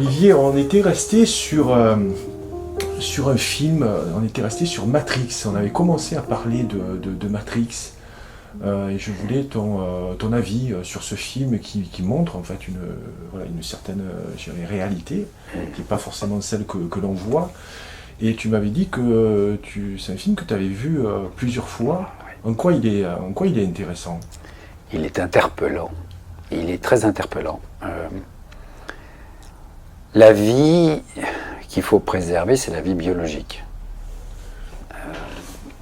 Olivier, on était resté sur un film, on était resté sur Matrix. On avait commencé à parler de Matrix. Et je voulais ton avis sur ce film qui montre en fait une certaine je dirais, réalité, qui n'est pas forcément celle que l'on voit. Et tu m'avais dit que c'est un film que tu avais vu plusieurs fois. En quoi il est intéressant? Il est interpellant. Il est très interpellant. La vie qu'il faut préserver, c'est la vie biologique.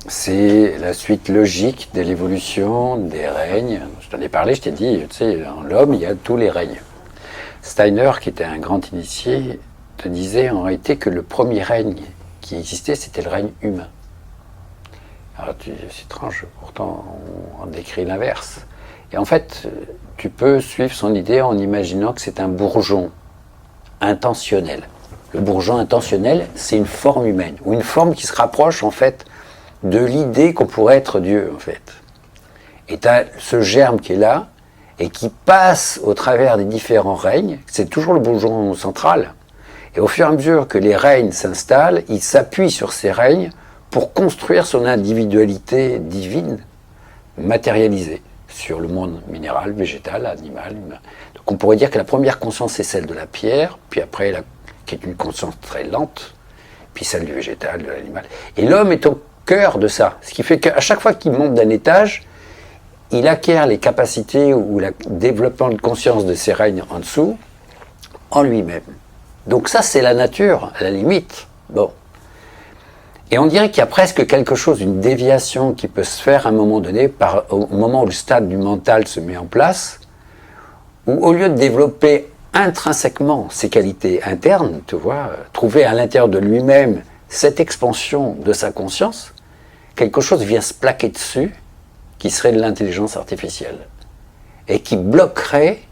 C'est la suite logique de l'évolution des règnes. Je t'en ai parlé, je t'ai dit, tu sais, en l'homme, il y a tous les règnes. Steiner, qui était un grand initié, te disait en réalité que le premier règne qui existait, c'était le règne humain. Alors, c'est étrange, pourtant, on décrit l'inverse. Et en fait, tu peux suivre son idée en imaginant que c'est un bourgeon intentionnel. Le bourgeon intentionnel, c'est une forme humaine, ou une forme qui se rapproche, en fait, de l'idée qu'on pourrait être Dieu, en fait. Et tu as ce germe qui est là, et qui passe au travers des différents règnes, c'est toujours le bourgeon central. Et au fur et à mesure que les règnes s'installent, il s'appuie sur ces règnes pour construire son individualité divine, matérialisée, sur le monde minéral, végétal, animal, humain. Donc on pourrait dire que la première conscience est celle de la pierre, puis après, qui est une conscience très lente, puis celle du végétal, de l'animal. Et l'homme est au cœur de ça. Ce qui fait qu'à chaque fois qu'il monte d'un étage, il acquiert les capacités ou le développement de conscience de ses règnes en dessous, en lui-même. Donc ça, c'est la nature, à la limite. Bon. Et on dirait qu'il y a presque quelque chose, une déviation qui peut se faire à un moment donné, au moment où le stade du mental se met en place, où au lieu de développer intrinsèquement ses qualités internes, tu vois, trouver à l'intérieur de lui-même cette expansion de sa conscience, quelque chose vient se plaquer dessus, qui serait de l'intelligence artificielle, et qui bloquerait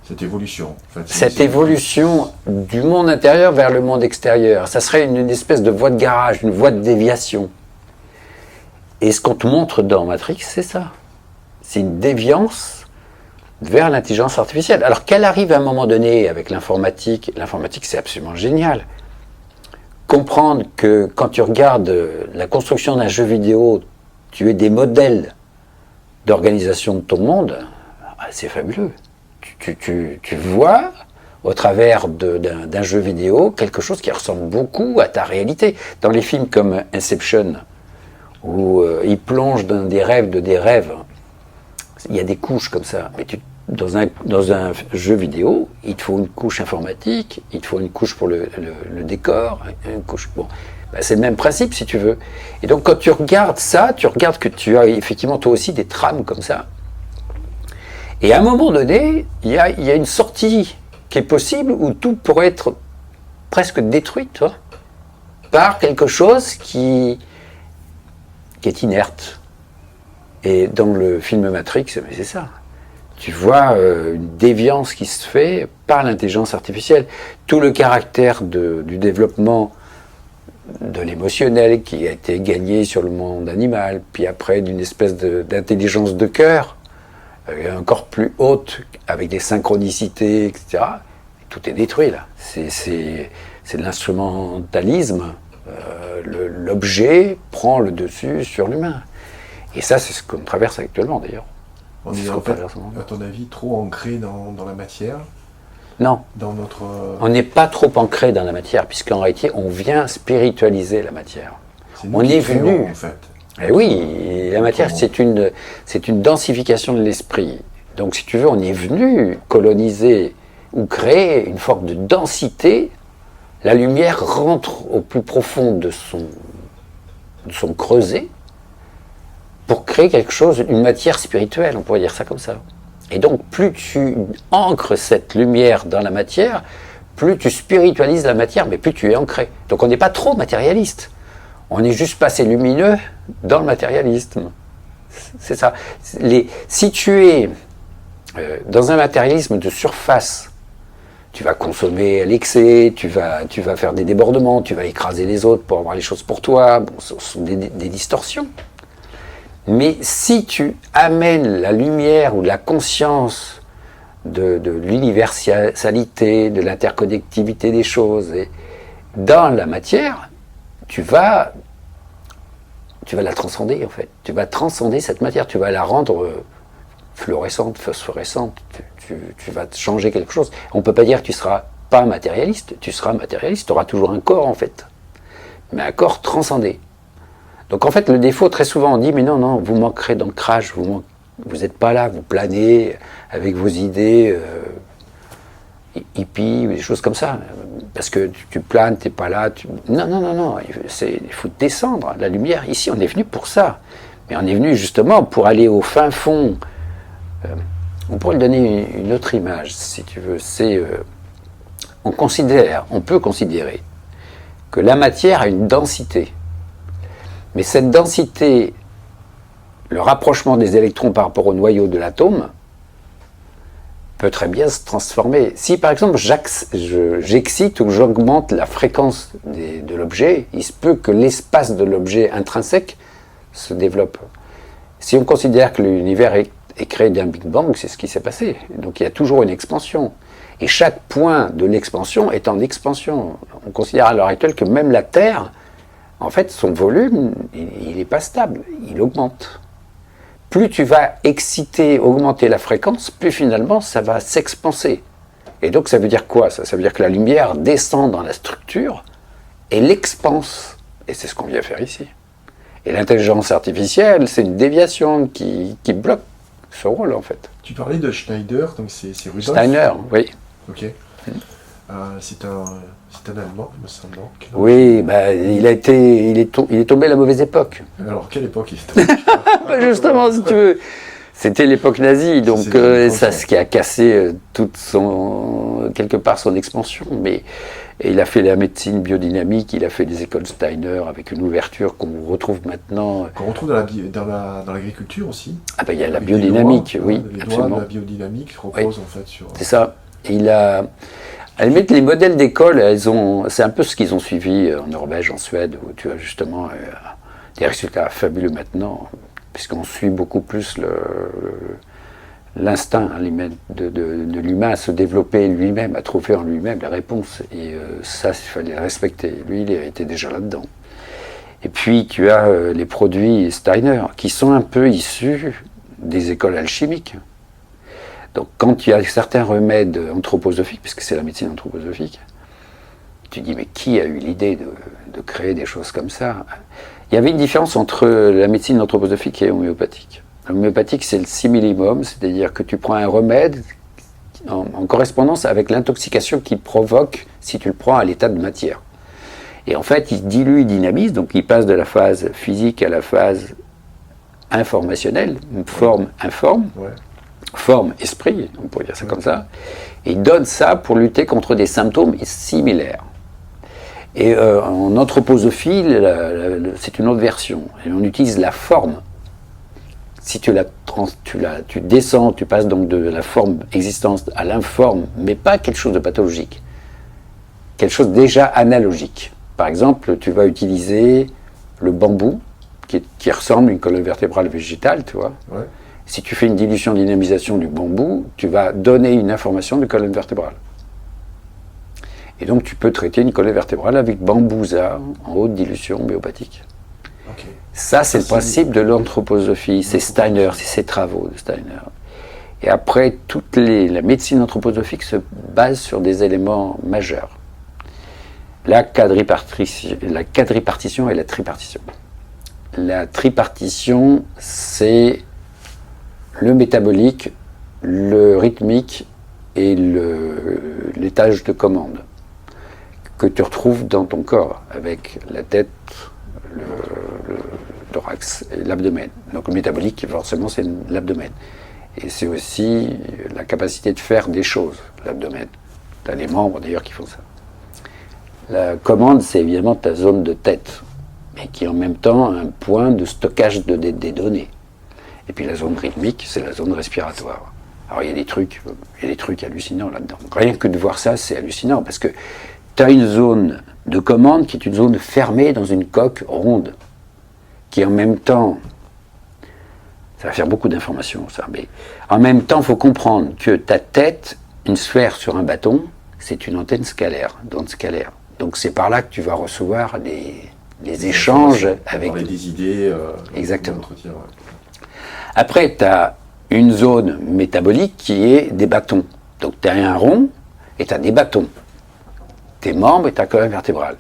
cette évolution. En fait, cette évolution du monde intérieur vers le monde extérieur. Ça serait une espèce de voie de garage, une voie de déviation. Et ce qu'on te montre dans Matrix, c'est ça. C'est une déviance vers l'intelligence artificielle. Alors qu'elle arrive à un moment donné avec l'informatique, c'est absolument génial. Comprendre que quand tu regardes la construction d'un jeu vidéo, tu es des modèles d'organisation de ton monde, c'est fabuleux. Tu vois, au travers d'un jeu vidéo, quelque chose qui ressemble beaucoup à ta réalité. Dans les films comme Inception, où il plonge dans des rêves de des rêves, il y a des couches comme ça. Mais dans un jeu vidéo, il te faut une couche informatique, il te faut une couche pour le décor, une couche... Bon, ben c'est le même principe, si tu veux. Et donc, quand tu regardes ça, tu regardes que tu as effectivement toi aussi des trames comme ça. Et à un moment donné, il y a une sortie qui est possible où tout pourrait être presque détruit, toi, par quelque chose qui est inerte. Et dans le film Matrix, c'est ça. Tu vois une déviance qui se fait par l'intelligence artificielle. Tout le caractère du développement de l'émotionnel qui a été gagné sur le monde animal, puis après d'une espèce d'intelligence de cœur, encore plus haute, avec des synchronicités, etc. Et tout est détruit, là. C'est de l'instrumentalisme. L'objet prend le dessus sur l'humain. Et ça, c'est ce qu'on traverse actuellement, d'ailleurs. On est en fait, à ton avis, trop ancré dans la matière? Non. Dans notre... On n'est pas trop ancré dans la matière, puisqu'en réalité, on vient spiritualiser la matière. On est venu, en fait. Et oui, la matière, c'est une densification de l'esprit. Donc, si tu veux, on est venu coloniser ou créer une forme de densité. La lumière rentre au plus profond de son creuset pour créer quelque chose, une matière spirituelle, on pourrait dire ça comme ça. Et donc, plus tu ancres cette lumière dans la matière, plus tu spiritualises la matière, mais plus tu es ancré. Donc, on n'est pas trop matérialiste. On est juste passé lumineux dans le matérialisme. C'est ça. Si tu es dans un matérialisme de surface, tu vas consommer à l'excès, tu vas faire des débordements, tu vas écraser les autres pour avoir les choses pour toi. Bon, ce sont des distorsions. Mais si tu amènes la lumière ou la conscience de l'universalité, de l'interconnectivité des choses. Et dans la matière, tu vas la transcender en fait. Tu vas transcender cette matière, tu vas la rendre fluorescente, phosphorescente, tu vas changer quelque chose. On ne peut pas dire que tu ne seras pas matérialiste, tu seras matérialiste, tu auras toujours un corps en fait, mais un corps transcendé. Donc en fait le défaut, très souvent on dit mais non, vous manquerez d'ancrage, vous n'êtes pas là, vous planez avec vos idées hippies ou des choses comme ça, parce que tu planes, tu n'es pas là, non, il faut descendre, la lumière, ici on est venu pour ça, mais on est venu justement pour aller au fin fond. On pourrait donner une autre image, si tu veux. On peut considérer que la matière a une densité. Mais cette densité, le rapprochement des électrons par rapport au noyau de l'atome, peut très bien se transformer. Si par exemple j'excite ou j'augmente la fréquence de l'objet, il se peut que l'espace de l'objet intrinsèque se développe. Si on considère que l'univers est créé d'un Big Bang, c'est ce qui s'est passé. Donc il y a toujours une expansion. Et chaque point de l'expansion est en expansion. On considère à l'heure actuelle que même la Terre, en fait, son volume, il n'est pas stable, il augmente. Plus tu vas augmenter la fréquence, plus finalement ça va s'expanser. Et donc ça veut dire quoi ? Ça veut dire que la lumière descend dans la structure et l'expanse. Et c'est ce qu'on vient faire ici. Et l'intelligence artificielle, c'est une déviation qui bloque ce rôle en fait. Tu parlais de Schneider, donc c'est Rudolf. Steiner, oui. Ok. C'est un Allemand, il me semble. Oui, il est tombé à la mauvaise époque. Alors, quelle époque il est tombé? Justement, si tu veux. C'était l'époque nazie, donc ça ce qui a cassé quelque part son expansion. Mais il a fait la médecine biodynamique, il a fait des écoles Steiner avec une ouverture qu'on retrouve maintenant. Qu'on retrouve dans l'agriculture aussi. Ah il y a la biodynamique, oui, les absolument. droits de la biodynamique reposent en fait sur. C'est ça. Et à la limite, les modèles d'école, c'est un peu ce qu'ils ont suivi en Norvège, en Suède, où tu as justement des résultats fabuleux maintenant, puisqu'on suit beaucoup plus l'instinct de l'humain à se développer lui-même, à trouver en lui-même la réponse. Et ça, il fallait le respecter. Lui, il était déjà là-dedans. Et puis, tu as les produits Steiner, qui sont un peu issus des écoles alchimiques. Donc, quand tu as certains remèdes anthroposophiques, puisque c'est la médecine anthroposophique, tu dis, mais qui a eu l'idée de créer des choses comme ça ? Il y avait une différence entre la médecine anthroposophique et homéopathique. L'homéopathique, c'est le similimum, c'est-à-dire que tu prends un remède en correspondance avec l'intoxication qu'il provoque si tu le prends à l'état de matière. Et en fait, il dilue, il dynamise, donc il passe de la phase physique à la phase informationnelle, forme, informe. Ouais. Forme, esprit, on pourrait dire ça comme ça, et il donne ça pour lutter contre des symptômes similaires. Et en anthroposophie, c'est une autre version, et on utilise la forme. Si tu descends, tu passes donc de la forme existence à l'informe, mais pas quelque chose de pathologique, quelque chose déjà analogique. Par exemple, tu vas utiliser le bambou, qui ressemble à une colonne vertébrale végétale, tu vois. Ouais. Si tu fais une dilution-dynamisation du bambou, tu vas donner une information de colonne vertébrale. Et donc tu peux traiter une colonne vertébrale avec bambouza en haute dilution homéopathique. Okay. Ça, c'est le principe de l'anthroposophie, c'est Steiner, c'est ses travaux de Steiner. Et après, la médecine anthroposophique se base sur des éléments majeurs. La quadripartition et la tripartition. La tripartition, c'est le métabolique, le rythmique et l'étage de commande que tu retrouves dans ton corps avec la tête, le thorax et l'abdomen. Donc le métabolique, forcément, c'est l'abdomen. Et c'est aussi la capacité de faire des choses, l'abdomen. Tu as les membres d'ailleurs qui font ça. La commande, c'est évidemment ta zone de tête, mais qui est en même temps un point de stockage des données. Et puis la zone rythmique, c'est la zone respiratoire. Alors il y a des trucs hallucinants là-dedans. Rien que de voir ça, c'est hallucinant, parce que tu as une zone de commande qui est une zone fermée dans une coque ronde, qui en même temps, Ça va faire beaucoup d'informations, ça. Mais en même temps, il faut comprendre que ta tête, une sphère sur un bâton, c'est une antenne scalaire, d'onde scalaire. Donc c'est par là que tu vas recevoir les échanges avec... Parler des idées. Exactement. Après, tu as une zone métabolique qui est des bâtons. Donc tu as un rond et tu as des bâtons. Tes membres et ta colonne vertébrale.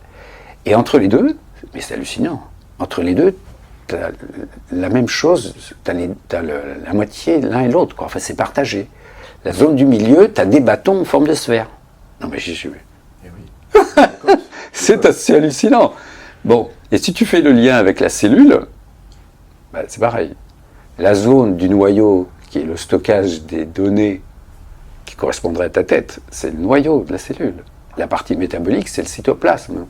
Et entre les deux, mais c'est hallucinant, entre les deux, tu as la même chose, tu as la moitié l'un et l'autre, quoi. Enfin, c'est partagé. La zone du milieu, tu as des bâtons en forme de sphère. Non, mais j'y suis. Eh oui. C'est assez hallucinant. Bon, et si tu fais le lien avec la cellule, bah, c'est pareil. La zone du noyau, qui est le stockage des données qui correspondraient à ta tête, c'est le noyau de la cellule. La partie métabolique, c'est le cytoplasme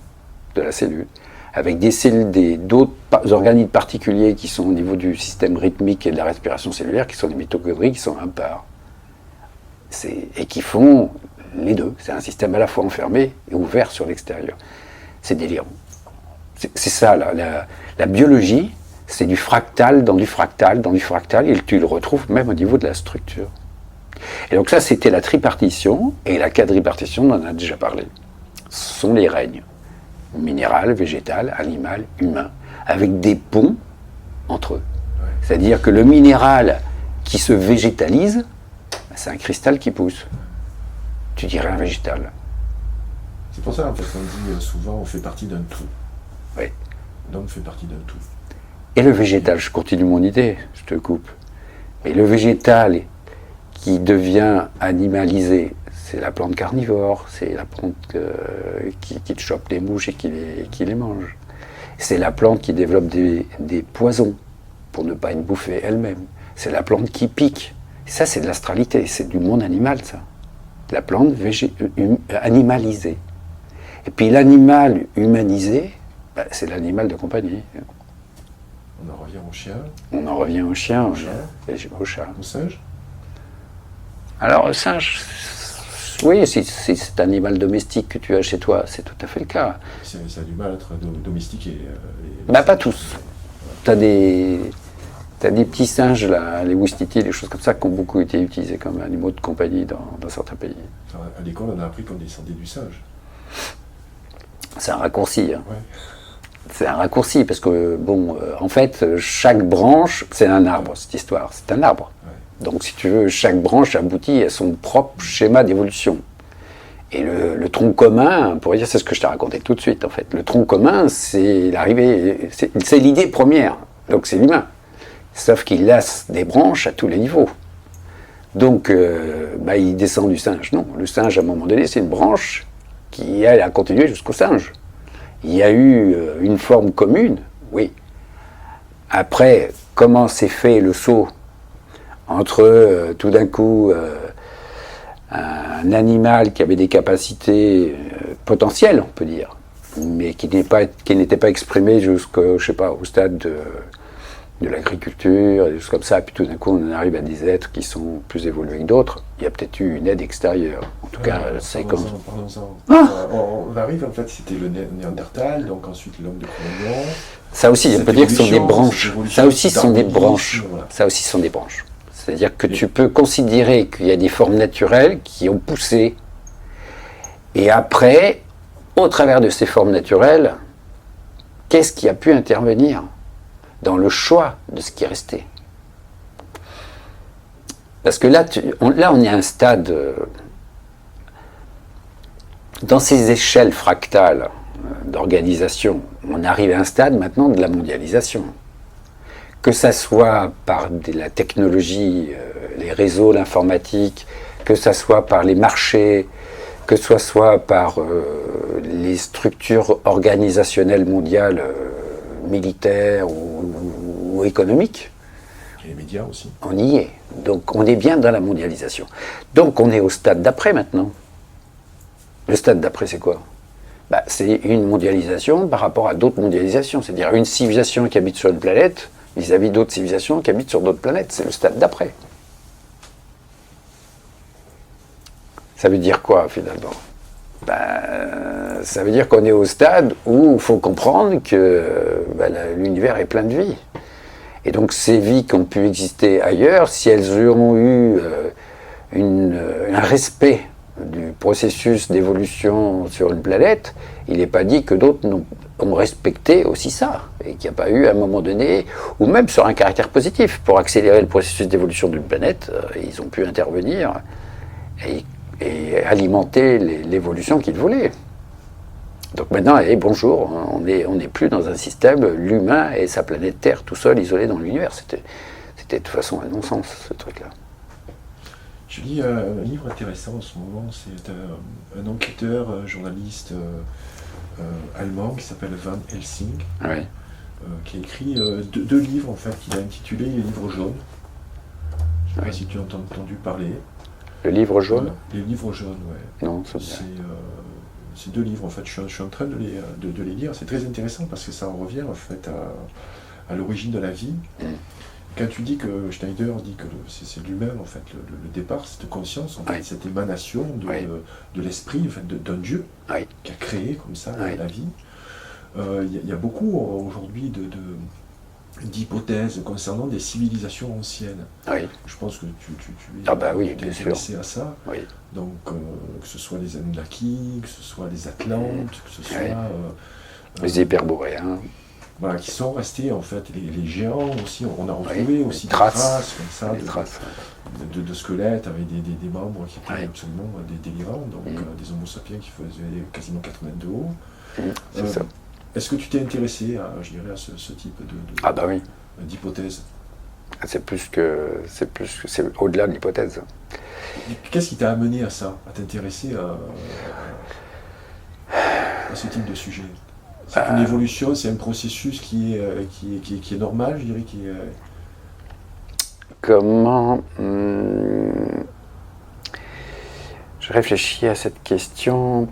de la cellule, avec des cellules, d'autres organites particuliers qui sont au niveau du système rythmique et de la respiration cellulaire, qui sont des mitochondries, qui sont un part. Et qui font les deux. C'est un système à la fois enfermé et ouvert sur l'extérieur. C'est délirant. C'est ça, la biologie, c'est du fractal dans du fractal dans du fractal, et tu le retrouves même au niveau de la structure. Et donc ça, c'était la tripartition, et la quadripartition, on en a déjà parlé. Ce sont les règnes. Minéral, végétal, animal, humain, avec des ponts entre eux. Ouais. C'est-à-dire que le minéral qui se végétalise, c'est un cristal qui pousse. Tu dirais un végétal. C'est pour ça, en fait, qu'on dit souvent, on fait partie d'un tout. Oui. L'homme fait partie d'un tout. Et le végétal, je continue mon idée, je te coupe. Mais le végétal qui devient animalisé, c'est la plante carnivore, c'est la plante qui te chope les mouches et qui les mange. C'est la plante qui développe des poisons pour ne pas être bouffée elle-même. C'est la plante qui pique. Ça, c'est de l'astralité, c'est du monde animal, ça. La plante animalisée. Et puis l'animal humanisé, bah, c'est l'animal de compagnie. On en revient au chien. On en revient au chien, au chat. Au singe. Alors, le singe, oui, si c'est cet animal domestique que tu as chez toi, c'est tout à fait le cas. Ça a du mal à être domestiqué. Bah, pas tous. T'as des petits singes, là, les ouistiti, des choses comme ça, qui ont beaucoup été utilisés comme animaux de compagnie dans certains pays. Enfin, à l'école, on a appris qu'on descendait du singe. C'est un raccourci. Hein. Ouais. C'est un raccourci, parce que, bon, en fait, chaque branche, c'est un arbre, cette histoire, c'est un arbre. Ouais. Donc, si tu veux, chaque branche aboutit à son propre schéma d'évolution. Et le tronc commun, on pourrait dire, c'est ce que je t'ai raconté tout de suite, en fait. Le tronc commun, c'est l'arrivée, c'est l'idée première, donc c'est l'humain. Sauf qu'il laisse des branches à tous les niveaux. Donc, il descend du singe. Non, le singe, à un moment donné, c'est une branche qui, elle, a continué jusqu'au singe. Il y a eu une forme commune, oui. Après, comment s'est fait le saut entre, tout d'un coup, un animal qui avait des capacités potentielles, on peut dire, mais qui n'était pas exprimé jusqu'au, je sais pas, au stade de l'agriculture, des choses comme ça, puis tout d'un coup on en arrive à des êtres qui sont plus évolués que d'autres, il y a peut-être eu une aide extérieure. En tout cas, c'est comme... Parlons-en. On arrive, en fait, c'était le Néandertal, donc ensuite l'homme de Cro-Magnon. Ça aussi, on peut dire que ce sont des branches. Ça aussi, ce sont des branches. Voilà. Ça aussi, ce sont des branches. C'est-à-dire que tu peux considérer qu'il y a des formes naturelles qui ont poussé. Et après, au travers de ces formes naturelles, qu'est-ce qui a pu intervenir dans le choix de ce qui est resté? Parce que là, on est à un stade, dans ces échelles fractales d'organisation, on arrive à un stade maintenant de la mondialisation. Que ça soit par la technologie, les réseaux, l'informatique, que ça soit par les marchés, que ce soit par les structures organisationnelles mondiales, militaires ou économiques. Et les médias aussi. On y est. Donc on est bien dans la mondialisation. Donc on est au stade d'après maintenant. Le stade d'après, c'est quoi? C'est une mondialisation par rapport à d'autres mondialisations. C'est-à-dire une civilisation qui habite sur une planète vis-à-vis d'autres civilisations qui habitent sur d'autres planètes. C'est le stade d'après. Ça veut dire quoi, finalement? Ça veut dire qu'on est au stade où il faut comprendre que l'univers est plein de vie. Et donc ces vies qui ont pu exister ailleurs, si elles auront eu un respect du processus d'évolution sur une planète, il n'est pas dit que d'autres ont respecté aussi ça, et qu'il n'y a pas eu à un moment donné, ou même sur un caractère positif, pour accélérer le processus d'évolution d'une planète, ils ont pu intervenir et alimenter l'évolution qu'ils voulaient. Donc maintenant, bonjour, on n'est plus dans un système, l'humain et sa planète Terre tout seul, isolé dans l'univers. C'était de toute façon un non-sens, ce truc-là. Je lis un livre intéressant en ce moment, c'est un enquêteur, journaliste allemand qui s'appelle Van Helsing, Oui. qui a écrit deux livres en fait, qu'il a intitulés Les livres jaunes. Je ne sais pas si tu as entendu parler. Le livre jaune Les livres jaunes, ouais. Non, c'est deux livres en fait, je suis en train de les lire. C'est très intéressant parce que ça en revient en fait à l'origine de la vie. Quand tu dis que Schneider dit que c'est lui-même en fait le départ, cette conscience, en fait, cette émanation de l'esprit, en fait, d'un Dieu qui a créé comme ça la vie. Il y a beaucoup aujourd'hui d'hypothèses concernant des civilisations anciennes. Je pense que tu es intéressé à ça. Donc que ce soit les Anunnaki, que ce soit les Atlantes, que ce soit les Hyperboréens. Voilà, qui sont restés en fait, les géants aussi, on a retrouvé aussi des traces comme ça, de squelettes avec des membres qui étaient absolument délirants, donc des homo sapiens qui faisaient quasiment 4 mètres de haut. C'est ça. Est-ce que tu t'es intéressé à ce type d'hypothèse? C'est au-delà de l'hypothèse. Qu'est-ce qui t'a amené à ça, à t'intéresser à ce type de sujet? C'est une évolution, c'est un processus qui est normal, je dirais, Comment je réfléchis à cette question.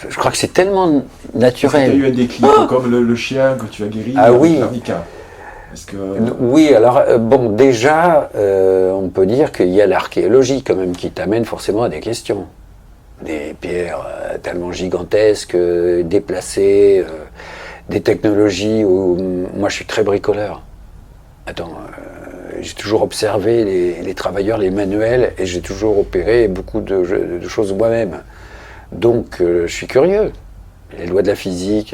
Je crois que c'est tellement naturel. Tu as eu un déclic, comme le chien que tu as guéri oui. Oui, alors déjà, on peut dire qu'il y a l'archéologie quand même qui t'amène forcément à des questions. Des pierres tellement gigantesques, déplacées, des technologies où moi je suis très bricoleur. J'ai toujours observé les travailleurs, les manuels, et j'ai toujours opéré beaucoup de choses moi-même. Donc je suis curieux. Les lois de la physique,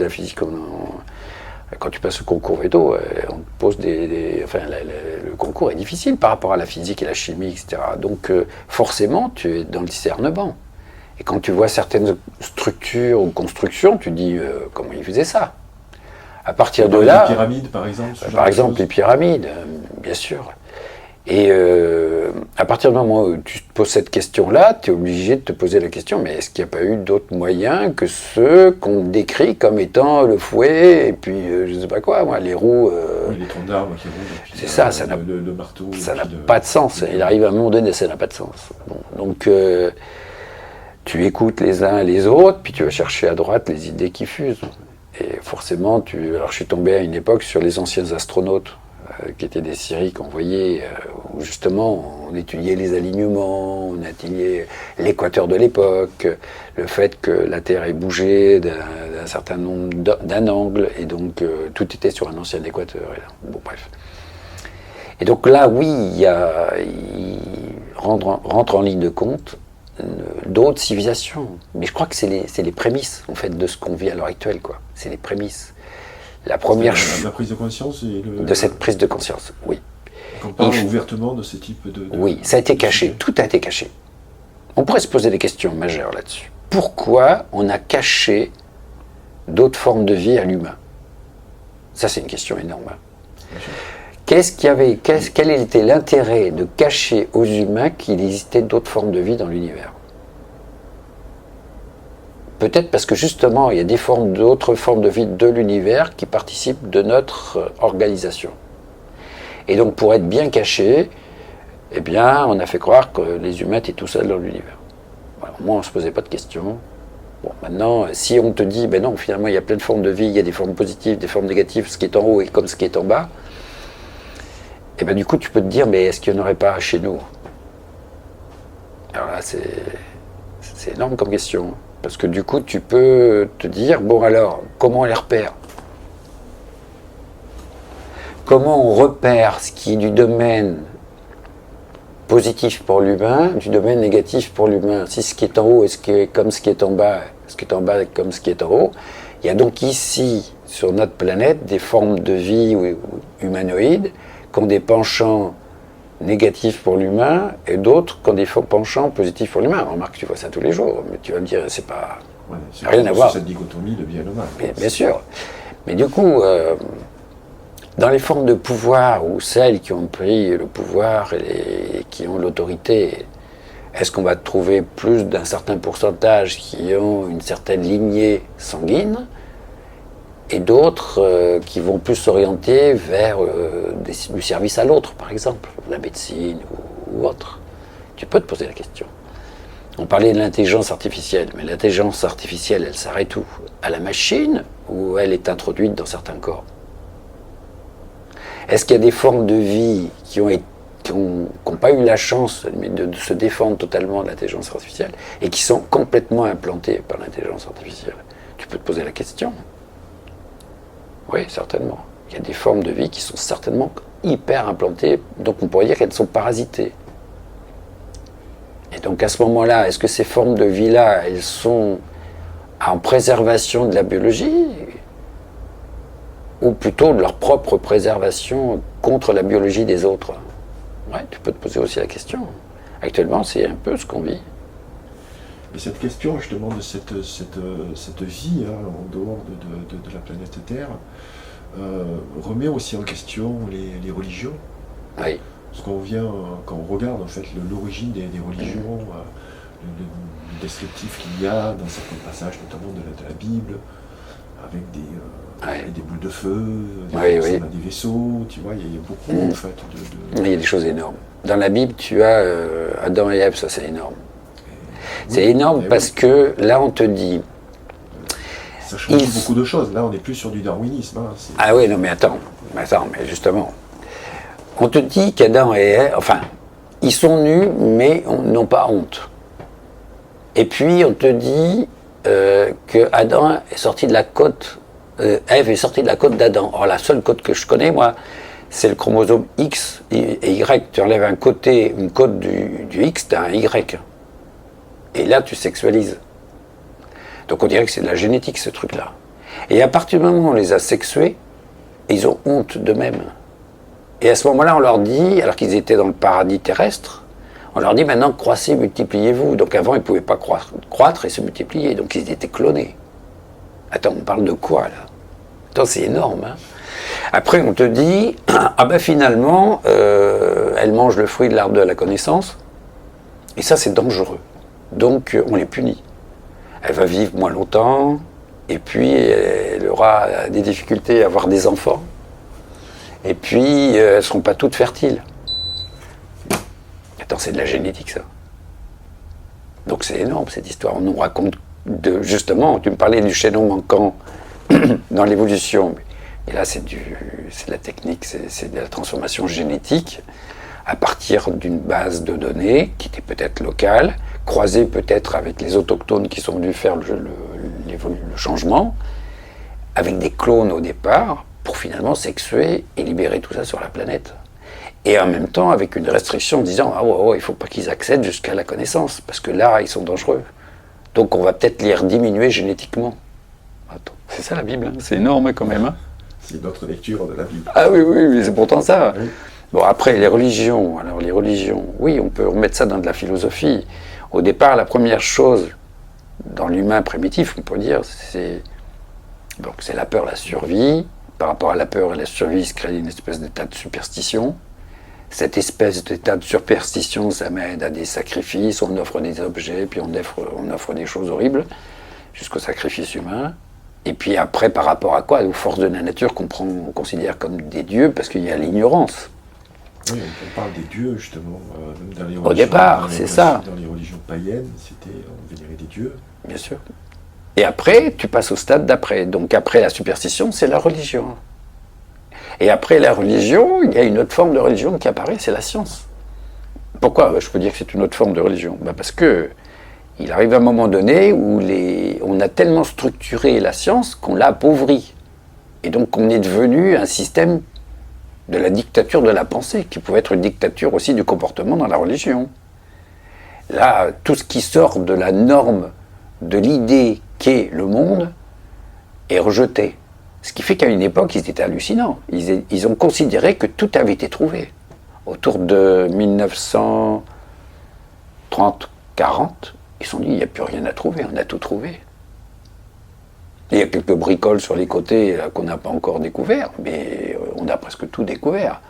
quand tu passes au concours Veto, on te pose le concours est difficile par rapport à la physique et la chimie, etc. Donc forcément, tu es dans le discernement. Et quand tu vois certaines structures ou constructions, tu dis comment ils faisaient ça. À partir de là, les pyramides, par exemple. Les pyramides, bien sûr. Et à partir du moment où tu te poses cette question-là, tu es obligé de te poser la question, mais est-ce qu'il n'y a pas eu d'autres moyens que ceux qu'on décrit comme étant le fouet, et puis je ne sais pas quoi, moi, les roues... les troncs d'arbres qui roulent, c'est ça, le marteau... Ça n'a pas de sens. Il arrive à un moment donné, ça n'a pas de sens. Bon, donc, tu écoutes les uns et les autres, puis tu vas chercher à droite les idées qui fusent. Et forcément, alors je suis tombé à une époque sur les anciens astronautes, qui étaient des séries qu'on voyait, où justement on étudiait les alignements, on étudiait l'équateur de l'époque, le fait que la Terre ait bougé d'un certain nombre d'un angle, et donc tout était sur un ancien équateur. Bon, bref. Et donc là, oui, il rentre en ligne de compte d'autres civilisations. Mais je crois que c'est les prémices, en fait, de ce qu'on vit à l'heure actuelle, quoi. C'est les prémices. La première la prise de conscience de cette prise de conscience, oui. On parle ouvertement de ce type de... Oui, ça a été caché, tout a été caché. On pourrait se poser des questions majeures là-dessus. Pourquoi on a caché d'autres formes de vie à l'humain? Ça, c'est une question énorme. Quel était l'intérêt de cacher aux humains qu'il existait d'autres formes de vie dans l'univers? Peut-être parce que justement, il y a d'autres formes de vie de l'univers qui participent de notre organisation. Et donc, pour être bien caché, eh bien, on a fait croire que les humains étaient tout seuls dans l'univers. Alors, moi, on ne se posait pas de questions. Bon, maintenant, si on te dit, ben non, finalement, il y a plein de formes de vie, il y a des formes positives, des formes négatives, ce qui est en haut est comme ce qui est en bas, et ben du coup, tu peux te dire, mais est-ce qu'il n'y en aurait pas chez nous? Alors là, c'est énorme comme question. Parce que du coup, tu peux te dire, bon alors, comment on les repère? comment on repère ce qui est du domaine positif pour l'humain, du domaine négatif pour l'humain. Si ce qui est en haut est comme ce qui est en bas, ce qui est en bas est comme ce qui est en haut, il y a donc ici, sur notre planète, des formes de vie humanoïdes qui ont des penchants négatifs pour l'humain et d'autres qui ont des penchants positifs pour l'humain. Remarque, tu vois ça tous les jours, mais tu vas me dire, c'est pas... rien à voir. Cette dichotomie de bien et de mal. Bien sûr. Mais du coup, dans les formes de pouvoir, ou celles qui ont pris le pouvoir et qui ont l'autorité, est-ce qu'on va trouver plus d'un certain pourcentage qui ont une certaine lignée sanguine et d'autres qui vont plus s'orienter vers du service à l'autre, par exemple, la médecine ou autre? Tu peux te poser la question. On parlait de l'intelligence artificielle, mais l'intelligence artificielle, elle s'arrête où? À la machine ou elle est introduite dans certains corps? Est-ce qu'il y a des formes de vie qui n'ont pas eu la chance de se défendre totalement de l'intelligence artificielle et qui sont complètement implantées par l'intelligence artificielle? Tu peux te poser la question. Oui, certainement. Il y a des formes de vie qui sont certainement hyper implantées, donc on pourrait dire qu'elles sont parasitées. Et donc à ce moment-là, est-ce que ces formes de vie-là, elles sont en préservation de la biologie ou plutôt de leur propre préservation contre la biologie des autres? Ouais, tu peux te poser aussi la question. Actuellement, c'est un peu ce qu'on vit. Et cette question justement de cette vie en dehors de la planète Terre remet aussi en question les religions. Oui. Parce quand on regarde en fait l'origine des religions, le descriptif qu'il y a dans certains passages, notamment de la Bible, avec des boules de feu, des vaisseaux, tu vois, il y a beaucoup en fait Il y a des choses énormes. Dans la Bible, tu as Adam et Ève, ça c'est énorme. C'est énorme parce que là on te dit... Ça change beaucoup de choses, là on n'est plus sur du darwinisme. Ah oui, non mais attends, mais justement... On te dit qu'Adam et Ève, enfin, ils sont nus, mais n'ont pas honte. Et puis on te dit que Adam est sorti de la côte, Ève est sortie de la côte d'Adam. Or la seule côte que je connais, moi, c'est le chromosome X et Y. Tu enlèves une côte du X, tu as un Y. Et là, tu sexualises. Donc on dirait que c'est de la génétique, ce truc-là. Et à partir du moment où on les a sexués, ils ont honte d'eux-mêmes. Et à ce moment-là, on leur dit, alors qu'ils étaient dans le paradis terrestre, on leur dit maintenant croissez, multipliez-vous. Donc avant, ils ne pouvaient pas croître et se multiplier, donc ils étaient clonés. Attends, on parle de quoi là? Attends, c'est énorme. Hein. Après, on te dit, ah ben finalement, elles mangent le fruit de l'arbre de la connaissance, et ça c'est dangereux. Donc on les punit. Elle va vivre moins longtemps, et puis elle aura des difficultés à avoir des enfants. Et puis, elles ne seront pas toutes fertiles. Attends, c'est de la génétique, ça. Donc c'est énorme, cette histoire. On nous raconte, justement, tu me parlais du chaînon manquant dans l'évolution. Et là, c'est de la technique, c'est de la transformation génétique à partir d'une base de données qui était peut-être locale, croisée peut-être avec les autochtones qui sont venus faire le changement, avec des clones au départ, pour finalement sexuer et libérer tout ça sur la planète. Et en même temps, avec une restriction disant « Ah ouais, il ne faut pas qu'ils accèdent jusqu'à la connaissance, parce que là, ils sont dangereux. Donc on va peut-être les diminuer génétiquement. » Attends, c'est ça la Bible, hein, c'est énorme quand même. Hein. C'est notre lecture de la Bible. Ah oui, mais c'est pourtant ça. Oui. Bon, après, les religions, oui, on peut remettre ça dans de la philosophie. Au départ, la première chose dans l'humain primitif, on peut dire, c'est la peur, la survie. Par rapport à la peur et la survie, il se crée une espèce d'état de superstition. Cette espèce d'état de superstition, ça mène à des sacrifices, on offre des objets, puis on offre des choses horribles, jusqu'au sacrifice humain. Et puis après, par rapport à quoi? Aux forces de la nature qu'on considère comme des dieux, parce qu'il y a l'ignorance. Oui, on parle des dieux, justement, dans les religions. Au départ, c'est ça. Dans les religions païennes, on vénérait des dieux. Bien sûr. Et après, tu passes au stade d'après. Donc après la superstition, c'est la religion. Et après la religion, il y a une autre forme de religion qui apparaît, c'est la science. Pourquoi je peux dire que c'est une autre forme de religion? Parce que il arrive un moment donné où on a tellement structuré la science qu'on l'a appauvrie. Et donc on est devenu un système de la dictature de la pensée, qui pouvait être une dictature aussi du comportement dans la religion. Là, tout ce qui sort de la norme, de l'idée qu'est le monde, est rejeté. Ce qui fait qu'à une époque, ils étaient hallucinants. Ils ont considéré que tout avait été trouvé. Autour de 1930-40, ils se sont dit, il n'y a plus rien à trouver, on a tout trouvé. Il y a quelques bricoles sur les côtés qu'on n'a pas encore découvert, mais on a presque tout découvert.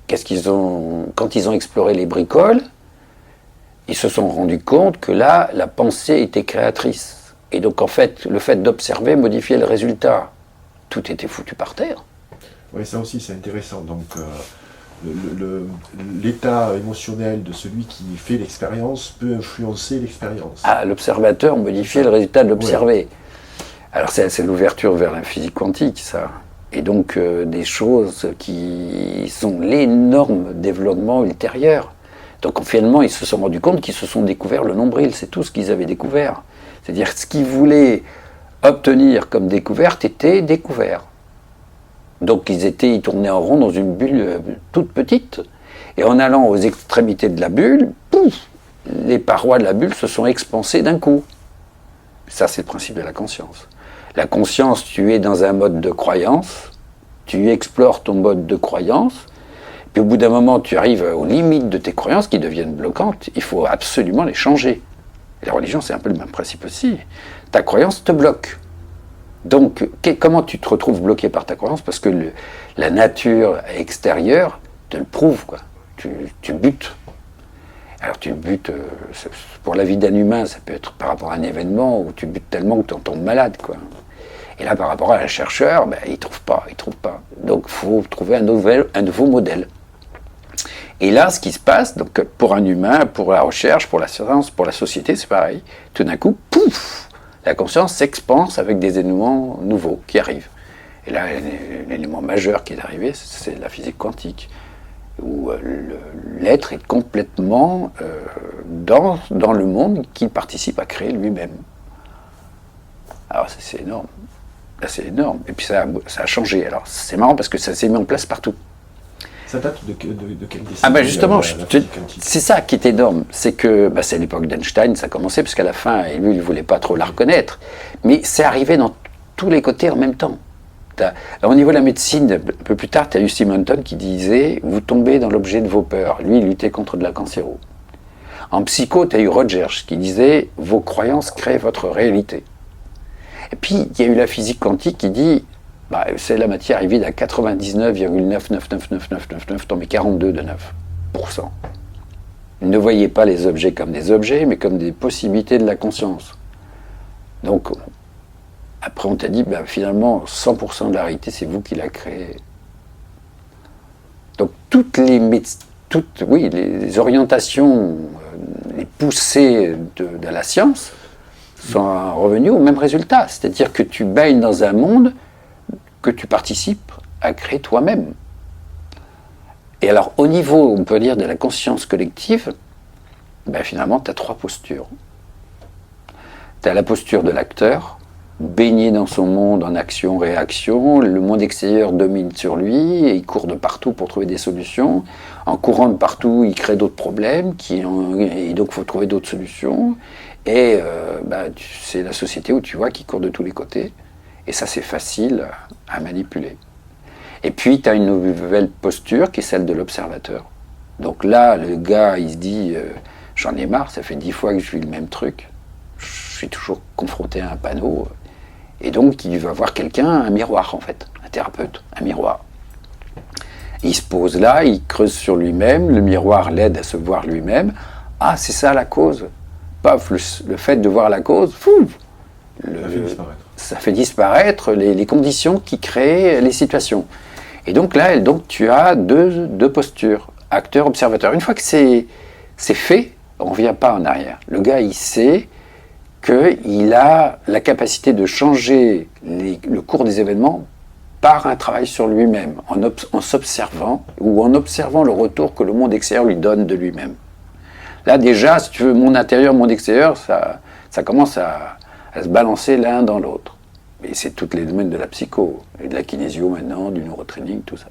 Quand ils ont exploré les bricoles, ils se sont rendus compte que là, la pensée était créatrice. Et donc, en fait, le fait d'observer modifiait le résultat. Tout était foutu par terre. Oui, ça aussi, c'est intéressant. Donc, l'état émotionnel de celui qui fait l'expérience peut influencer l'expérience. Ah, l'observateur modifiait le résultat de l'observé. Oui. Alors, c'est l'ouverture vers la physique quantique, ça. Et donc, des choses qui sont l'énorme développement ultérieur. Donc, finalement, ils se sont rendus compte qu'ils se sont découverts le nombril. C'est tout ce qu'ils avaient découvert. C'est-à-dire ce qu'ils voulaient obtenir comme découverte était découvert. Donc ils tournaient en rond dans une bulle toute petite, et en allant aux extrémités de la bulle, pouf, les parois de la bulle se sont expansées d'un coup. Ça, c'est le principe de la conscience. La conscience, tu es dans un mode de croyance, tu explores ton mode de croyance, puis au bout d'un moment, tu arrives aux limites de tes croyances qui deviennent bloquantes, il faut absolument les changer. Et la religion, c'est un peu le même principe aussi. Ta croyance te bloque. Donc, comment tu te retrouves bloqué par ta croyance? Parce que la nature extérieure te le prouve, quoi. Tu butes. Alors, tu butes, pour la vie d'un humain, ça peut être par rapport à un événement où tu butes tellement que tu en tombes malade, quoi. Et là, par rapport à un chercheur, il ne trouve pas. Donc, il faut trouver un nouveau modèle. Et là, ce qui se passe, donc pour un humain, pour la recherche, pour la science, pour la société, c'est pareil. Tout d'un coup, pouf, la conscience s'expanse avec des éléments nouveaux qui arrivent. Et là, l'élément majeur qui est arrivé, c'est la physique quantique, où l'être est complètement dans le monde qu'il participe à créer lui-même. Alors, c'est énorme. Là, c'est énorme. Et puis, ça a changé. Alors, c'est marrant parce que ça s'est mis en place partout. Ça date de quelle décennie? Ah ben justement, c'est ça qui est énorme. C'est que c'est à l'époque d'Einstein, ça a commencé, parce qu'à la fin, lui, il ne voulait pas trop la reconnaître. Mais c'est arrivé dans tous les côtés en même temps. Au niveau de la médecine, un peu plus tard, tu as eu Simonton qui disait « Vous tombez dans l'objet de vos peurs ». Lui, il luttait contre de la cancéro. En psycho, tu as eu Rogers qui disait « Vos croyances créent votre réalité ». Et puis, il y a eu la physique quantique qui dit c'est la matière est vide à 99,9999999, tombé 42 de 9%. Ne voyez pas les objets comme des objets, mais comme des possibilités de la conscience. Donc, après on t'a dit, finalement, 100% de la réalité, c'est vous qui la créez. Donc, les orientations, les poussées de la science sont revenues au même résultat. C'est-à-dire que tu baignes dans un monde que tu participes à créer toi-même. Et alors, au niveau, on peut dire, de la conscience collective, finalement, tu as 3 postures. Tu as la posture de l'acteur, baigné dans son monde en action-réaction, le monde extérieur domine sur lui, et il court de partout pour trouver des solutions. En courant de partout, il crée d'autres problèmes, et donc il faut trouver d'autres solutions. Et c'est la société où tu vois qui court de tous les côtés. Et ça, c'est facile à manipuler. Et puis, tu as une nouvelle posture qui est celle de l'observateur. Donc là, le gars, il se dit j'en ai marre, ça fait 10 fois que je vis le même truc. Je suis toujours confronté à un panneau. Et donc, il va voir quelqu'un, un miroir en fait, un thérapeute, un miroir. Il se pose là, il creuse sur lui-même, le miroir l'aide à se voir lui-même. Ah, c'est ça la cause. Paf, le fait de voir la cause, fou, ça fait disparaître les conditions qui créent les situations. Et donc là, tu as deux postures, acteur-observateur. Une fois que c'est fait, on ne revient pas en arrière. Le gars, il sait qu'il a la capacité de changer le cours des événements par un travail sur lui-même, en s'observant, ou en observant le retour que le monde extérieur lui donne de lui-même. Là, déjà, si tu veux, monde intérieur, monde extérieur, ça commence à se balancer l'un dans l'autre. Et c'est tous les domaines de la psycho, et de la kinésio maintenant, du neurotraining, tout ça.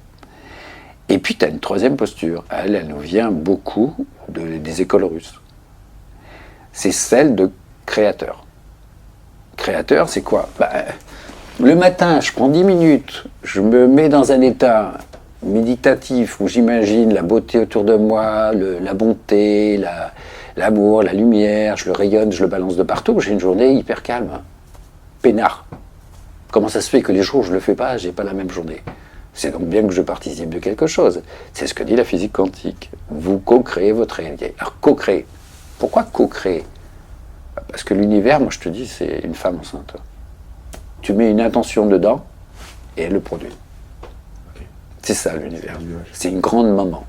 Et puis tu as une troisième posture. Elle nous vient beaucoup des écoles russes. C'est celle de créateur. Créateur, c'est quoi? Le matin, je prends 10 minutes, je me mets dans un état méditatif où j'imagine la beauté autour de moi, la bonté, l'amour, la lumière, je le rayonne, je le balance de partout. J'ai une journée hyper calme, peinard. Comment ça se fait que les jours où je ne le fais pas, j'ai pas la même journée? C'est donc bien que je participe de quelque chose. C'est ce que dit la physique quantique. Vous co-créez votre réalité. Alors co-créer. Pourquoi co-créer? Parce que l'univers, moi je te dis, c'est une femme enceinte. Tu mets une intention dedans et elle le produit. Okay. C'est ça l'univers. C'est une grande maman.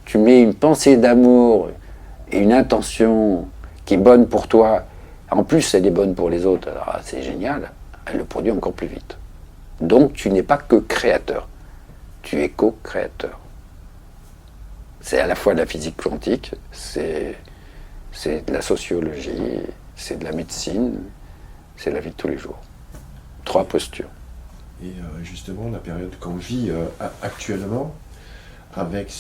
Tu mets une pensée d'amour et une intention qui est bonne pour toi. En plus, elle est bonne pour les autres. Alors c'est génial. Elle le produit encore plus vite. Donc tu n'es pas que créateur. Tu es co-créateur. C'est à la fois de la physique quantique, c'est de la sociologie, c'est de la médecine, c'est la vie de tous les jours. 3 postures. Et justement, la période qu'on vit actuellement, avec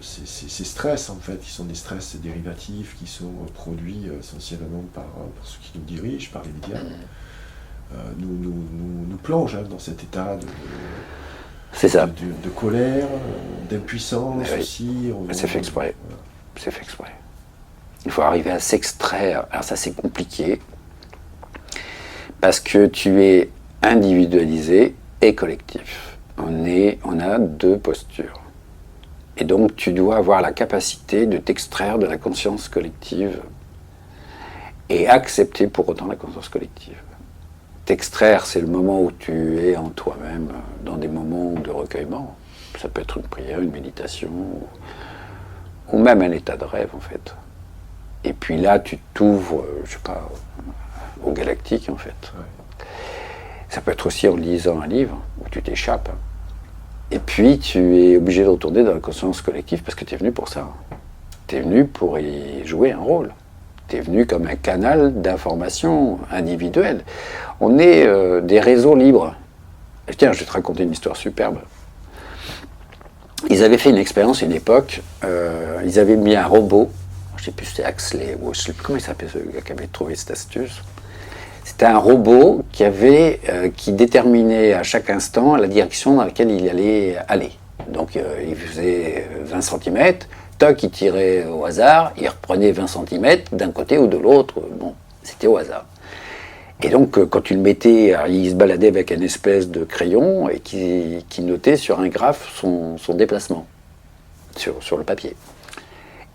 ces stress, en fait, qui sont des stress dérivatifs, qui sont produits essentiellement par ceux qui nous dirigent, par les médias, nous plonge dans cet état de colère, d'impuissance aussi. C'est fait exprès. Voilà. C'est fait exprès. Il faut arriver à s'extraire. Alors ça, c'est compliqué. Parce que tu es individualisé et collectif. On a 2 postures. Et donc, tu dois avoir la capacité de t'extraire de la conscience collective et accepter pour autant la conscience collective. T'extraire, c'est le moment où tu es en toi-même, dans des moments de recueillement. Ça peut être une prière, une méditation, ou même un état de rêve, en fait. Et puis là, tu t'ouvres, je sais pas, au galactique, en fait. Ouais. Ça peut être aussi en lisant un livre, où tu t'échappes. Et puis, tu es obligé de retourner dans la conscience collective, parce que tu es venu pour ça. Tu es venu pour y jouer un rôle. Tu es venu comme un canal d'information individuelle. On est des réseaux libres. Et tiens, je vais te raconter une histoire superbe. Ils avaient fait une expérience à une époque. Ils avaient mis un robot. Je ne sais plus si c'était Huxley ou je ne sais plus comment il s'appelait ce gars qui avait trouvé cette astuce. C'était un robot qui déterminait à chaque instant la direction dans laquelle il allait aller. Donc il faisait 20 cm. Toc, il tirait au hasard, il reprenait 20 cm d'un côté ou de l'autre, bon, c'était au hasard. Et donc, quand tu le mettais, il se baladait avec une espèce de crayon et qui notait sur un graphe son déplacement, sur le papier.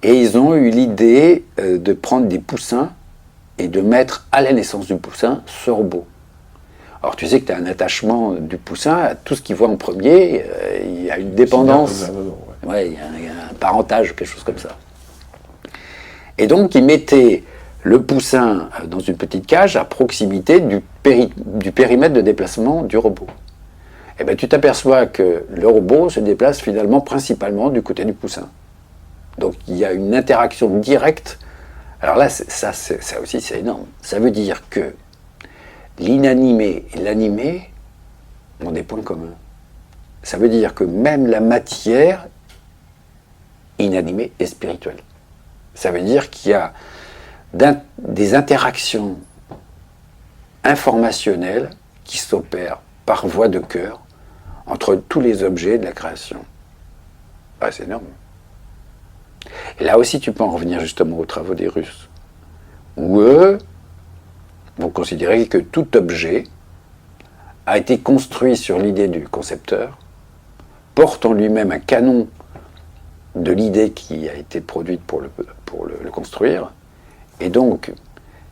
Et ils ont eu l'idée de prendre des poussins et de mettre à la naissance du poussin ce robot. Alors tu sais que tu as un attachement du poussin à tout ce qu'il voit en premier, il y a une dépendance, ouais, il y a un parentage, quelque chose comme ça. Et donc ils mettaient le poussin dans une petite cage à proximité du périmètre de déplacement du robot. Et bien tu t'aperçois que le robot se déplace finalement principalement du côté du poussin. Donc il y a une interaction directe. Alors là, ça aussi c'est énorme. Ça veut dire que l'inanimé et l'animé ont des points communs. Ça veut dire que même la matière inanimée est spirituelle. Ça veut dire qu'il y a des interactions informationnelles qui s'opèrent par voie de cœur entre tous les objets de la création. Ah, c'est énorme. Et là aussi, tu peux en revenir justement aux travaux des Russes, où eux vont considérer que tout objet a été construit sur l'idée du concepteur, porte en lui-même un canon de l'idée qui a été produite pour le construire, et donc,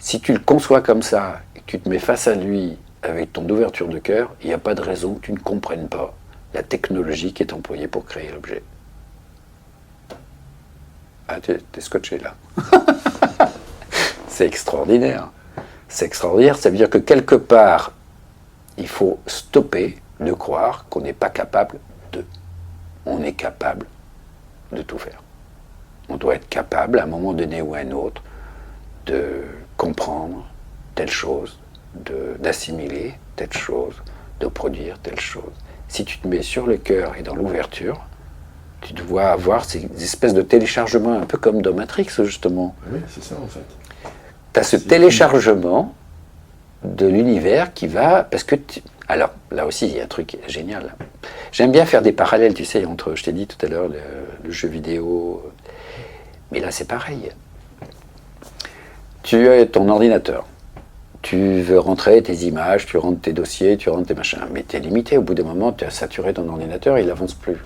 si tu le conçois comme ça, et que tu te mets face à lui avec ton ouverture de cœur, il n'y a pas de raison que tu ne comprennes pas la technologie qui est employée pour créer l'objet. Ah, t'es scotché là. C'est extraordinaire. C'est extraordinaire, ça veut dire que quelque part, il faut stopper de croire qu'on n'est pas capable de. On est capable de tout faire. On doit être capable, à un moment donné ou à un autre, de comprendre telle chose, d'assimiler telle chose, de produire telle chose. si tu te mets sur le cœur et dans l'ouverture, tu dois avoir ces espèces de téléchargements, un peu comme dans Matrix, justement. Oui, c'est ça, en fait. Tu as ce téléchargement de l'univers qui va... Parce que... Alors, là aussi, il y a un truc génial. J'aime bien faire des parallèles, tu sais, entre, je t'ai dit tout à l'heure, le jeu vidéo. Mais là, c'est pareil. Tu as ton ordinateur. Tu veux rentrer tes images, tu rentres tes dossiers, tu rentres tes machins. Mais tu es limité. Au bout d'un moment, tu as saturé ton ordinateur, il n'avance plus.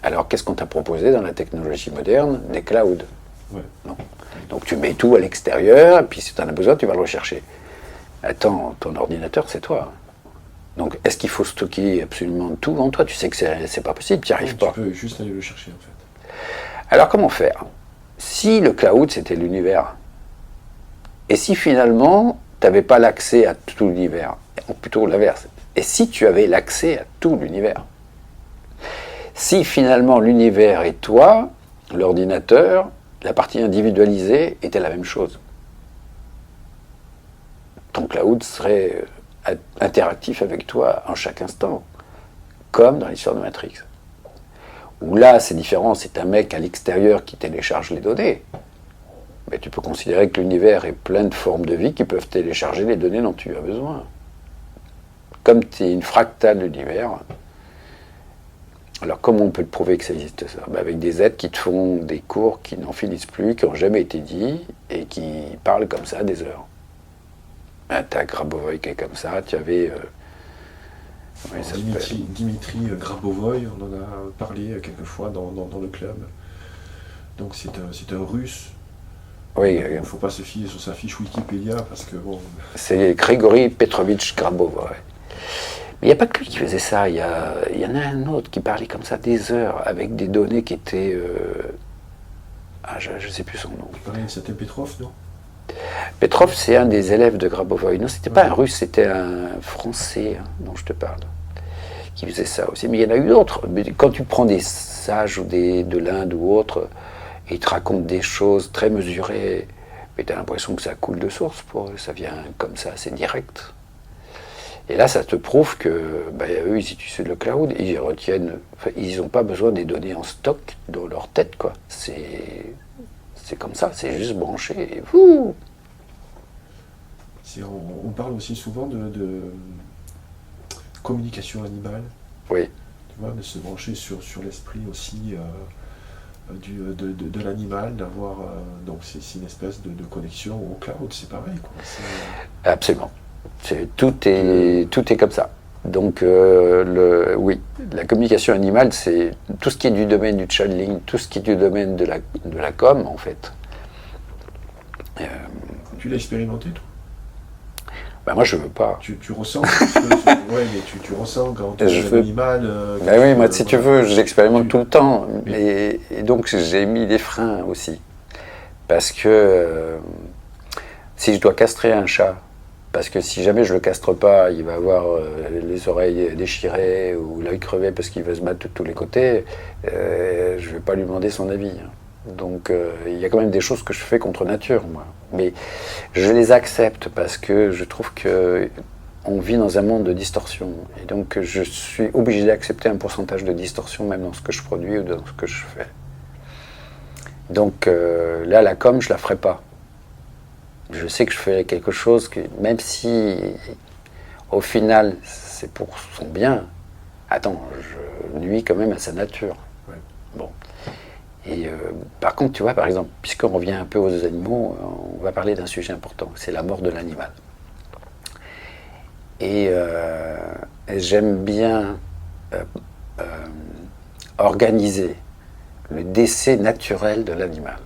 Alors, qu'est-ce qu'on t'a proposé dans la technologie moderne? Des clouds. Ouais. Non. Donc, tu mets tout à l'extérieur, et puis si tu en as besoin, tu vas le rechercher. Attends, ton ordinateur, c'est toi. Donc, est-ce qu'il faut stocker absolument tout en toi? Tu sais que c'est pas possible, tu n'y arrives pas. Tu peux juste aller le chercher, en fait. Alors, comment faire? Si le cloud, c'était l'univers, et si finalement, tu n'avais pas l'accès à tout l'univers, ou plutôt l'inverse, et si tu avais l'accès à tout l'univers? Si finalement l'univers et toi, l'ordinateur, la partie individualisée était la même chose, ton cloud serait interactif avec toi en chaque instant, comme dans l'histoire de Matrix. Où là, c'est différent, c'est un mec à l'extérieur qui télécharge les données. Mais tu peux considérer que l'univers est plein de formes de vie qui peuvent télécharger les données dont tu as besoin. Comme tu es une fractale de l'univers. Alors comment on peut le prouver que ça existe ça? Avec des êtres qui te font des cours qui n'en finissent plus, qui n'ont jamais été dits, et qui parlent comme ça des heures. T'as Grabovoy qui est comme ça, tu avais... Dimitri Grabovoy, on en a parlé quelques fois dans le club. Donc c'est un russe. Oui, il ne faut pas se fier sur sa fiche Wikipédia parce que bon... C'est Grigori Petrovitch Grabovoy. Mais il n'y a pas que lui qui faisait ça, il y en a un autre qui parlait comme ça des heures, avec des données qui étaient... je ne sais plus son nom. C'était Petrov, non? Petrov, c'est un des élèves de Grabovoy. Non, c'était pas un russe, c'était un français dont je te parle, qui faisait ça aussi. Mais il y en a eu d'autres. Mais quand tu prends des sages ou de l'Inde ou autres, ils te racontent des choses très mesurées, mais tu as l'impression que ça coule de source, ça vient comme ça, c'est direct. Et là, ça te prouve que eux, ils utilisent le cloud, ils retiennent, ils n'ont pas besoin des données en stock dans leur tête, quoi. C'est comme ça, c'est juste branché et vous. On parle aussi souvent de communication animale. Oui. Tu vois, de se brancher sur l'esprit aussi de l'animal, d'avoir donc c'est une espèce de connexion au cloud, c'est pareil, quoi. Absolument. Tout est comme ça. Donc oui, la communication animale, c'est tout ce qui est du domaine du channeling, tout ce qui est du domaine de la com, en fait. Tu l'as expérimenté, toi? Moi, je veux pas. Tu ressens ouais, mais tu ressens quand tu es un animal. Oui, moi, si tu veux, j'expérimente tout le temps. Et donc, j'ai mis des freins aussi. Parce que si je dois castrer un chat, parce que si jamais je le castre pas, il va avoir les oreilles déchirées ou l'œil crevé parce qu'il va se battre de tous les côtés, je vais pas lui demander son avis. Donc il y a quand même des choses que je fais contre nature, moi. Mais je les accepte parce que je trouve qu'on vit dans un monde de distorsion. Et donc je suis obligé d'accepter un pourcentage de distorsion même dans ce que je produis ou dans ce que je fais. Donc là, la com, je la ferai pas. Je sais que je fais quelque chose que, même si au final c'est pour son bien, attends, je nuis quand même à sa nature. Ouais. Bon. Et par contre, tu vois, par exemple, puisqu'on revient un peu aux animaux, on va parler d'un sujet important, c'est la mort de l'animal. Et j'aime bien organiser le décès naturel de l'animal,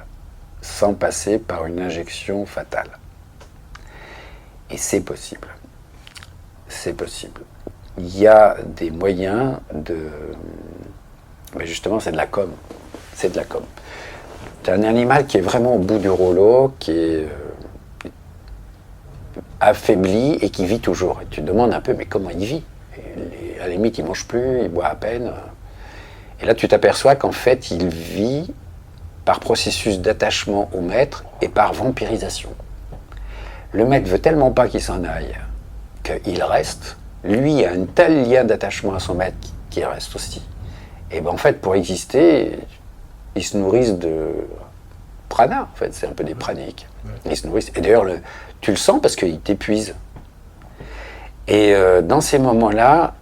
sans passer par une injection fatale. Et c'est possible. C'est possible. Il y a des moyens de... Mais justement, c'est de la com. C'est de la com. Tu as un animal qui est vraiment au bout du rouleau, qui est affaibli et qui vit toujours. Et tu te demandes un peu, mais comment il vit? Et à la limite, il ne mange plus, il boit à peine. Et là, tu t'aperçois qu'en fait, il vit par processus d'attachement au maître et par vampirisation. Le maître veut tellement pas qu'il s'en aille qu'il reste. Lui a un tel lien d'attachement à son maître qui restent aussi. Et ben en fait, pour exister, ils se nourrissent de prana, en fait, c'est un peu des praniques. Ils se nourrissent. Et d'ailleurs, tu le sens parce qu'ils t'épuisent. Et dans ces moments-là,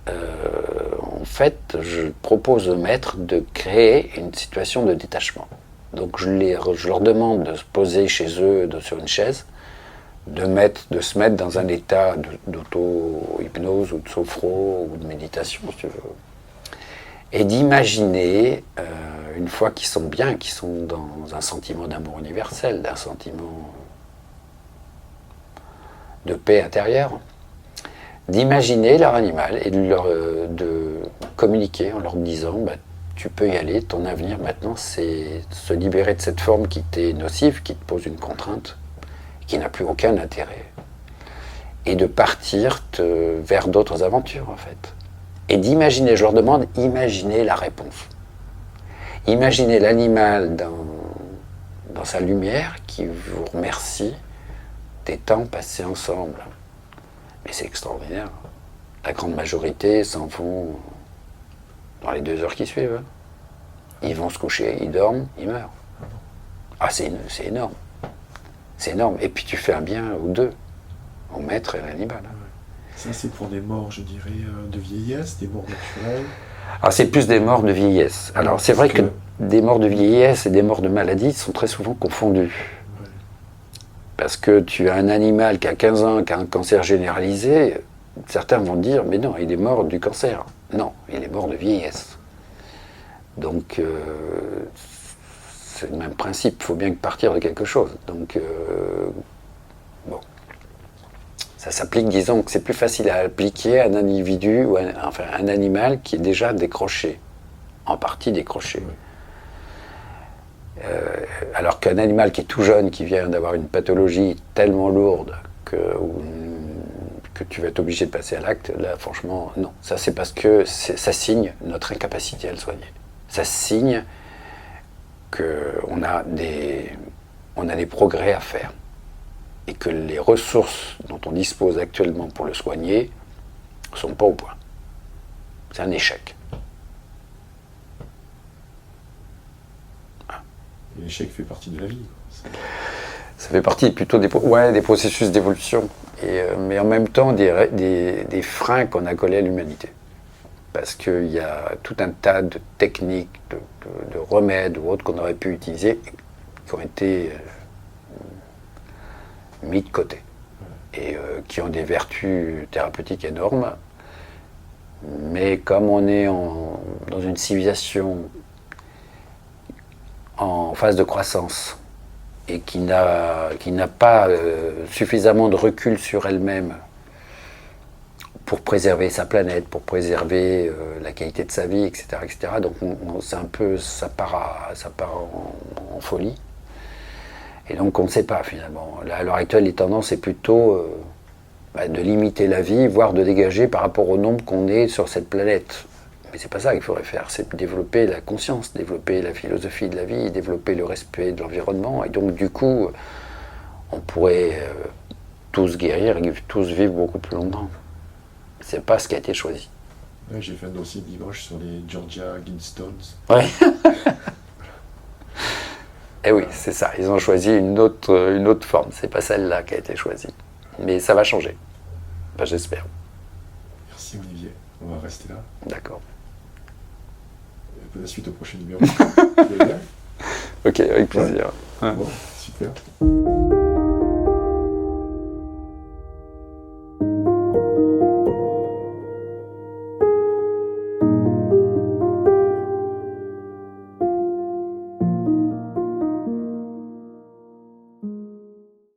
en fait, je propose aux maîtres de créer une situation de détachement. Donc je leur demande de se poser chez eux sur une chaise, de se mettre dans un état d'auto-hypnose ou de sophro ou de méditation, si tu veux. Et d'imaginer, une fois qu'ils sont bien, qu'ils sont dans un sentiment d'amour universel, d'un sentiment de paix intérieure, d'imaginer leur animal et de communiquer en leur disant bah, tu peux y aller, ton avenir maintenant c'est se libérer de cette forme qui t'est nocive, qui te pose une contrainte, qui n'a plus aucun intérêt, et de partir vers d'autres aventures en fait. Et d'imaginer, je leur demande, imaginez la réponse. Imaginez l'animal dans sa lumière qui vous remercie des temps passés ensemble. Mais c'est extraordinaire. La grande majorité s'en vont dans les 2 heures qui suivent. Ils vont se coucher, ils dorment, ils meurent. Ah, c'est énorme. C'est énorme. Et puis tu fais un bien aux deux, au maître et à l'animal. Ça, c'est pour des morts, je dirais, de vieillesse, des morts naturelles. Alors, c'est plus des morts de vieillesse. Alors, c'est vrai que des morts de vieillesse et des morts de maladie sont très souvent confondus. Ouais. Parce que tu as un animal qui a 15 ans, qui a un cancer généralisé, certains vont dire, mais non, il est mort du cancer. Non, il est mort de vieillesse. Donc, c'est le même principe, il faut bien partir de quelque chose. Donc, bon. Ça s'applique, disons que c'est plus facile à appliquer à un individu, ou enfin un animal qui est déjà décroché, en partie décroché. Oui. Alors qu'un animal qui est tout jeune, qui vient d'avoir une pathologie tellement lourde que tu vas être obligé de passer à l'acte, là franchement, non. Ça c'est parce que ça signe notre incapacité à le soigner. Ça signe qu'on a des progrès à faire. Et que les ressources dont on dispose actuellement pour le soigner ne sont pas au point. C'est un échec. Et l'échec fait partie de la vie. Ça fait partie plutôt des processus d'évolution, mais en même temps des freins qu'on a collés à l'humanité. Parce qu'il y a tout un tas de techniques, de remèdes ou autres qu'on aurait pu utiliser qui ont été mis de côté et qui ont des vertus thérapeutiques énormes, mais comme on est dans une civilisation en phase de croissance et qui n'a pas suffisamment de recul sur elle-même pour préserver sa planète, pour préserver la qualité de sa vie, etc., etc. Donc c'est un peu, ça part en folie. Et donc on ne sait pas finalement. Là, à l'heure actuelle, les tendances est plutôt de limiter la vie, voire de dégager par rapport au nombre qu'on est sur cette planète. Mais c'est pas ça qu'il faudrait faire, c'est développer la conscience, développer la philosophie de la vie, développer le respect de l'environnement. Et donc du coup, on pourrait tous guérir et tous vivre beaucoup plus longtemps. C'est pas ce qui a été choisi. Ouais, j'ai fait un dossier dimanche sur les Georgia Guidestones. Ouais. Eh oui, c'est ça. Ils ont choisi une autre forme. C'est pas celle-là qui a été choisie. Mais ça va changer. Enfin, j'espère. Merci Olivier. On va rester là. D'accord. La suite au prochain numéro. Ok, avec plaisir. Ouais. Bon, super.